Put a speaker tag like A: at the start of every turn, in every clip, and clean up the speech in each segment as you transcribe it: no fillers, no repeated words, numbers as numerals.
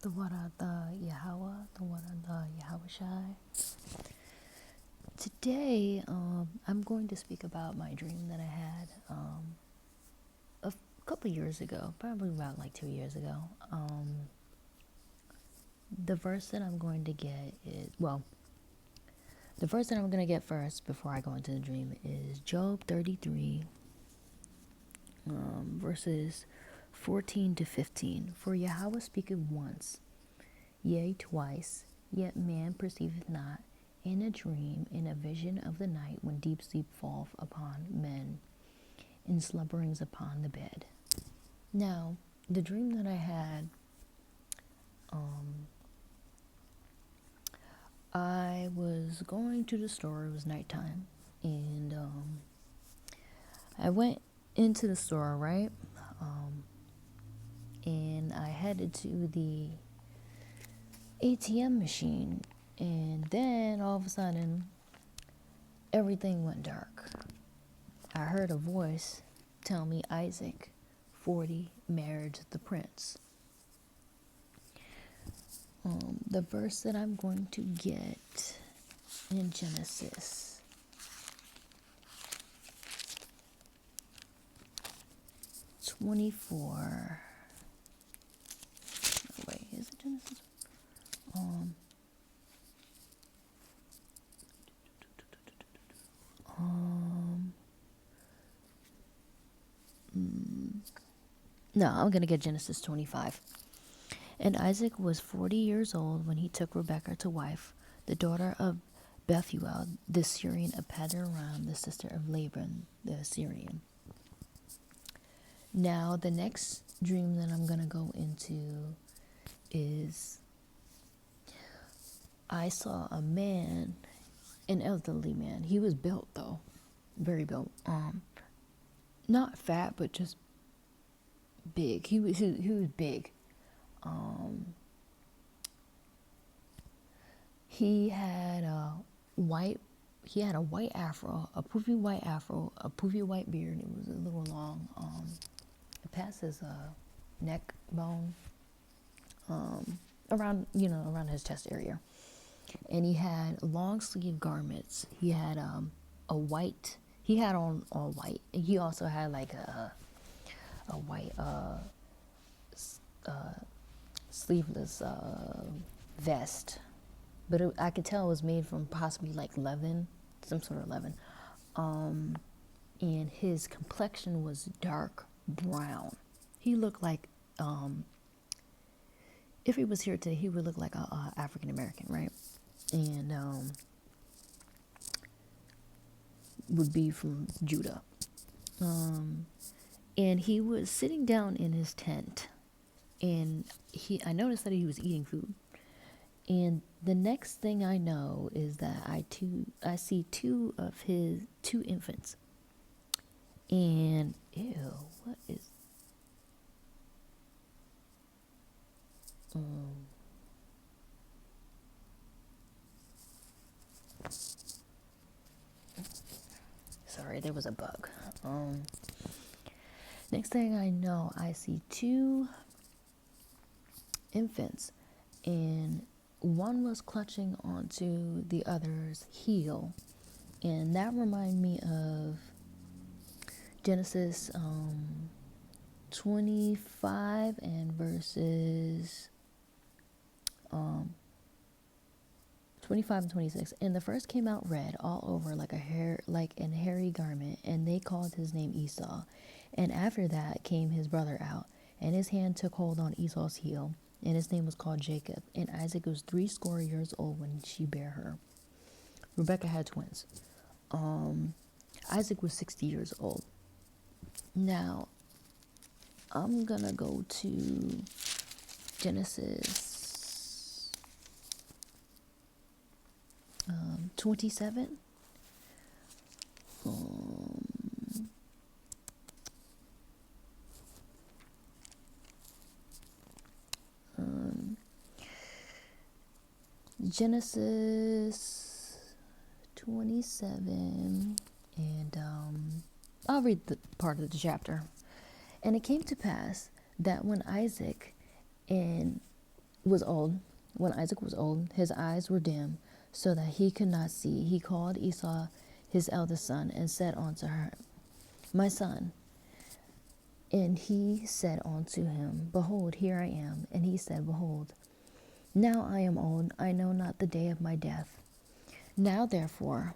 A: the Warada Yahweh, the Warada Yahushai. Today, I'm going to speak about my dream that I had a couple years ago, probably about like 2 years ago. The verse that I'm going to get is, the verse that I'm going to get first before I go into the dream is Job 33, verses 14 to 15. For Yahweh speaketh once, yea, twice, yet man perceiveth not, in a dream, in a vision of the night, when deep sleep falleth upon men, in slumberings upon the bed. Now, the dream that I had, I was going to the store. It was nighttime, and I went into the store, right? And I headed to the ATM machine, and then all of a sudden, everything went dark. I heard a voice tell me Isaac, 40, married the prince. The verse that I'm going to get in Genesis 24. Oh, wait, is it Genesis? No, I'm going to get Genesis 25. And Isaac was 40 years old when he took Rebekah to wife, the daughter of Bethuel, the Syrian, of Paddan-aram, the sister of Laban, the Syrian. Now, the next dream that I'm going to go into is I saw a man, an elderly man. He was built, though, very built. Not fat, but just big. He was big. He had a white afro, a poofy white afro, a poofy white beard. It was a little long. It passed his neck bone, around his chest area. And he had long sleeve garments. He had he had on all white. And he also had like a white sleeveless vest, but I could tell it was made from possibly like leather, some sort of leather. And his complexion was dark brown. He looked like, if he was here today, he would look like a African American, right? And would be from Judah. And he was sitting down in his tent, and I noticed that he was eating food. And the next thing I know is that I see two infants. And ew, what is sorry, there was a bug. Next thing I know, I see two infants, and one was clutching onto the other's heel, and that reminded me of Genesis 25 and verses 25 and 26. And the first came out red all over like an hairy garment, and they called his name Esau. And after that came his brother out, and his hand took hold on Esau's heel, and his name was called Jacob. And Isaac was 80 years old when she bare her. Rebekah had twins. Isaac was 60 years old. Now, I'm gonna go to Genesis 27. Genesis 27, and I'll read the part of the chapter. And it came to pass that when Isaac was old, when Isaac was old, his eyes were dim, so that he could not see. He called Esau his eldest son, and said unto her, My son. And he said unto him, Behold, here I am. And he said, Behold, now I am old, I know not the day of my death. Now therefore,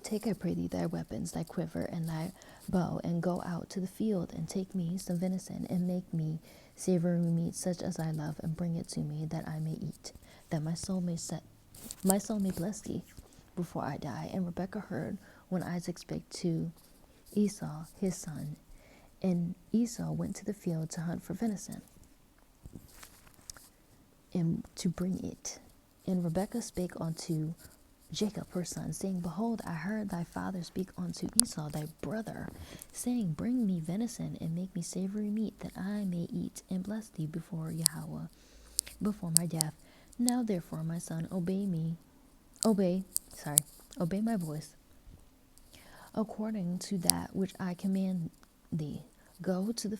A: take, I pray thee, thy weapons, thy quiver, and thy bow, and go out to the field, and take me some venison, and make me savory meat, such as I love, and bring it to me, that I may eat, that my soul may bless thee before I die. And Rebekah heard when Isaac spake to Esau his son. And Esau went to the field to hunt for venison, and to bring it. And Rebekah spake unto Jacob her son, saying, Behold, I heard thy father speak unto Esau thy brother, saying, Bring me venison, and make me savory meat, that I may eat, and bless thee before Yahweh, before my death. Now therefore, my son, obey my voice, according to that which I command thee. Go to the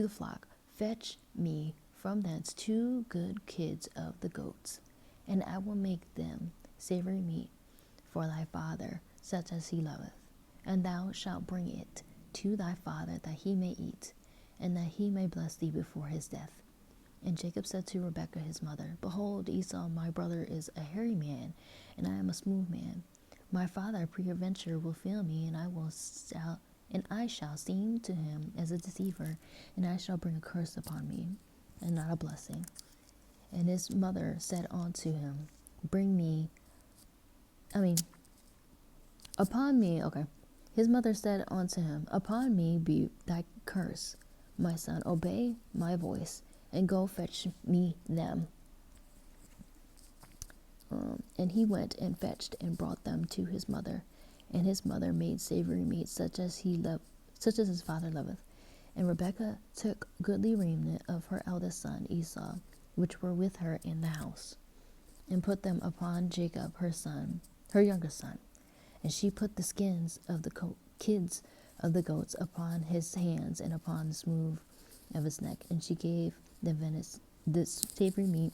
A: flock, fetch me from thence 2 good kids of the goats, and I will make them savory meat for thy father, such as he loveth. And thou shalt bring it to thy father, that he may eat, and that he may bless thee before his death. And Jacob said to Rebekah his mother, Behold, Esau my brother is a hairy man, and I am a smooth man. My father peradventure will fail me, and I shall seem to him as a deceiver, and I shall bring a curse upon me, and not a blessing. And his mother said unto him, His mother said unto him, Upon me be thy curse, my son, obey my voice, and go fetch me them. And he went and fetched and brought them to his mother. And his mother made savory meat, such as his father loveth. And Rebekah took goodly raiment of her eldest son Esau, which were with her in the house, and put them upon Jacob her youngest son. And she put the skins of the kids of the goats upon his hands, and upon the smooth of his neck. And she gave the savory meat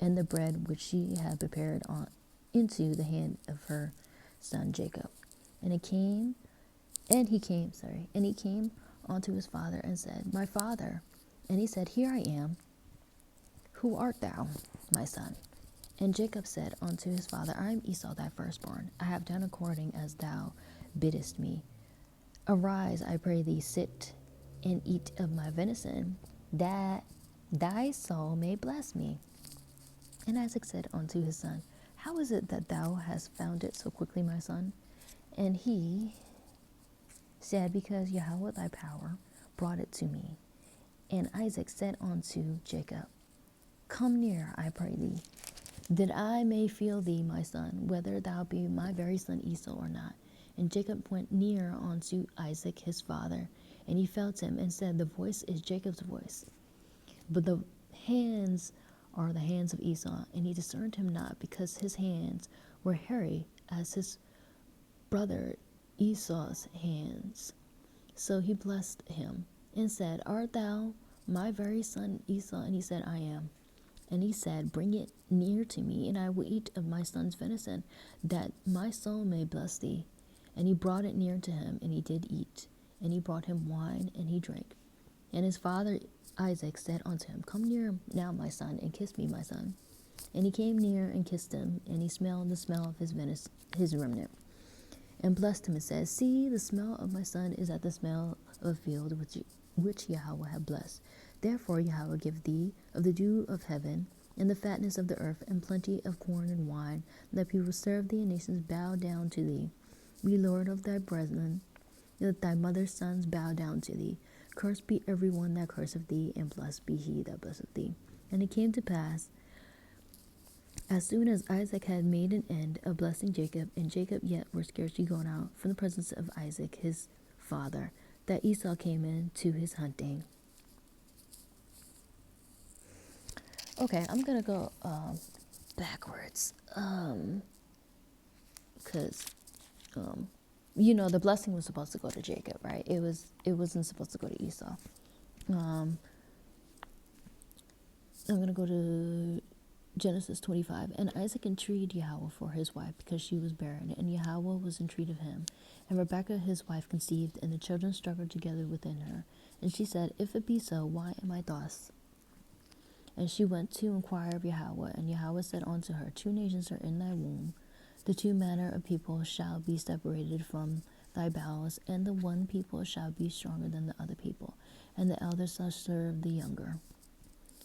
A: and the bread which she had prepared into the hand of her son Jacob. And he came unto his father and said, My father. And he said, Here I am. Who art thou, my son? And Jacob said unto his father, I am Esau thy firstborn. I have done according as thou biddest me. Arise, I pray thee, sit and eat of my venison, that thy soul may bless me. And Isaac said unto his son, How is it that thou hast found it so quickly, my son? And he said, Because Yahweh thy power brought it to me. And Isaac said unto Jacob, Come near, I pray thee, that I may feel thee, my son, whether thou be my very son Esau or not. And Jacob went near unto Isaac his father, and he felt him, and said, The voice is Jacob's voice, but the hands are the hands of Esau. And he discerned him not, because his hands were hairy as his brother Esau's hands. So he blessed him, and said, Art thou my very son Esau? And he said, I am. And he said, Bring it near to me, and I will eat of my son's venison, that my soul may bless thee. And he brought it near to him, and he did eat. And he brought him wine, and he drank. And his father Isaac said unto him, Come near now, my son, and kiss me, my son. And he came near and kissed him, and he smelled the smell of his remnant, and blessed him, and said, See, the smell of my son is at the smell of a field which Yahweh hath blessed. Therefore Yahweh give thee of the dew of heaven, and the fatness of the earth, and plenty of corn and wine, that people serve thee, and nations bow down to thee. Be Lord of thy brethren, that thy mother's sons bow down to thee. Cursed be every one that curseth thee, and blessed be he that blesseth thee. And it came to pass, as soon as Isaac had made an end of blessing Jacob, and Jacob yet were scarcely gone out from the presence of Isaac his father, that Esau came in to his hunting. Okay, I'm gonna go backwards, because the blessing was supposed to go to Jacob, right? It wasn't supposed to go to Esau. I'm going to go to Genesis 25. And Isaac entreated Yahweh for his wife because she was barren, and Yahweh was entreated of him. And Rebekah his wife conceived, and the children struggled together within her. And she said, If it be so, why am I thus? And she went to inquire of Yahweh, and Yahweh said unto her, 2 nations are in thy womb, the 2 manner of people shall be separated from thy bowels, and the one people shall be stronger than the other people, and the elder shall serve the younger.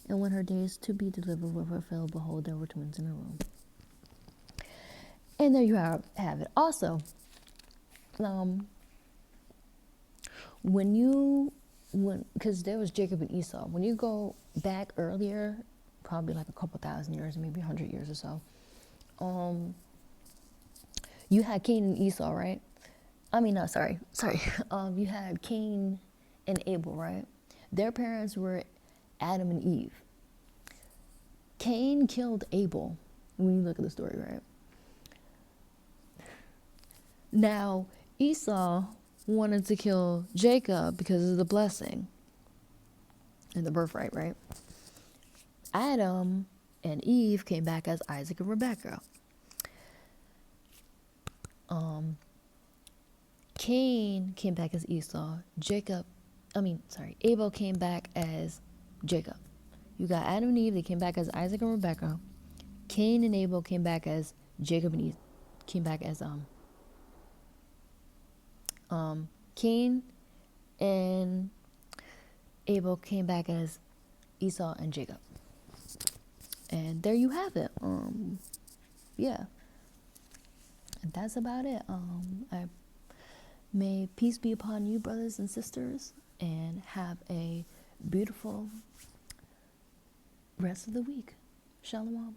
A: And when her days to be delivered were fulfilled, behold, there were twins in her womb. And there you have it. Also, because there was Jacob and Esau. When you go back earlier, probably like a couple thousand years, maybe 100 years or so, you had Cain and Esau, right? I mean, no, sorry. You had Cain and Abel, right? Their parents were Adam and Eve. Cain killed Abel, when you look at the story, right? Now, Esau wanted to kill Jacob because of the blessing and the birthright, right? Adam and Eve came back as Isaac and Rebekah. Cain came back as Esau. Abel came back as Jacob. You got Adam and Eve, they came back as Isaac and Rebekah. Cain and Abel came back as Jacob and Eve. Came back as Cain and Abel came back as Esau and Jacob. And there you have it. Yeah. And that's about it. May peace be upon you, brothers and sisters, and have a beautiful rest of the week. Shalawam.